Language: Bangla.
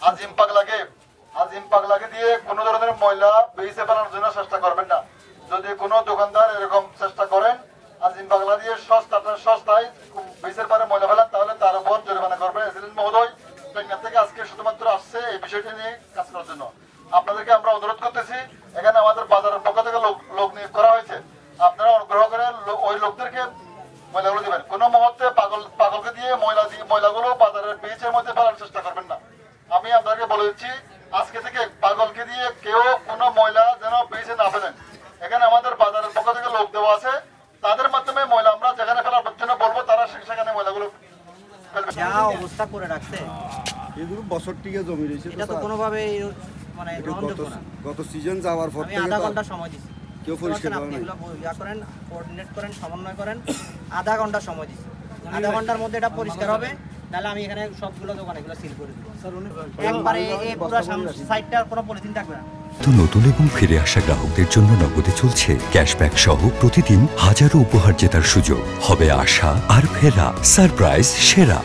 আজিম পাগলাকে দিয়ে কোনো ধরনের ময়লা বেঁচে ফেলানোর জন্য চেষ্টা করবেন না। যদি কোনো দোকানদার এরকম চেষ্টা করেন আজিম পাগলা দিয়ে সস্তায় বেঁচের পারে ময়লা ফেলান, তাহলে তার উপর জরিমানা করবেন। এসিলেন মহোদয় টেকনাফ থেকে আজকে শুধুমাত্র আসছে এই বিষয়টি নিয়ে কাজ করার জন্য। আপনাদেরকে আমরা অনুরোধ করতেছি, এখানে আমাদের বাজারের পক্ষ থেকে লোক নিয়োগ করা হয়েছে, আপনারা অনুগ্রহ করে ওই লোকদেরকে ময়লাগুলো দিবেন। কোনো মুহূর্তে পাগলকে দিয়ে ময়লাগুলো বাজারের বেঁচের মধ্যে ফেলার চেষ্টা করবেন না। আমি আপনাকে বলে দিচ্ছি, আজকে থেকে পাগলকে দিয়ে কেউ কোনো ময়লা যেন বেঁচে না ফেলেন। এখানে আমাদের বাজারের পক্ষ থেকে লোক দেওয়া আছে, তাদের মাধ্যমে ময়লা আমরা যেখানে ফেলার জন্য বলবো তারা সেখানে ময়লাগুলো ফেলবে। যা অবস্থা করে রাখছে এগুলো বছর টিকে জমি রয়েছে, এটা তো কোনোভাবে মানে গ্রহণযোগ্য না। গত সিজন যাওয়ার পর আমি থেকে আধা ঘন্টা সময় দিচ্ছি, কেউ পরিষ্কার করে আপনি নাই। এগুলো করেন, কোঅর্ডিনেট করেন, সমন্বয় করেন, আধা ঘন্টা সময় দিচ্ছি। আধা ঘন্টার মধ্যে এটা পরিষ্কার হবে, তাহলে আমি এখানে সবগুলো দোকান এগুলো সিল করে দেবো একবারে। এই পুরো সাইডটার কোনো পলিথিন থাকবে না। তো নতুন এবং ফিরে আসা গ্রাহকদের জন্য নগদে চলছে ক্যাশব্যাক সহ প্রতিদিন হাজারো উপহার জেতার সুযোগ। হবে আশা আর ফেরা, সারপ্রাইজ সেরা।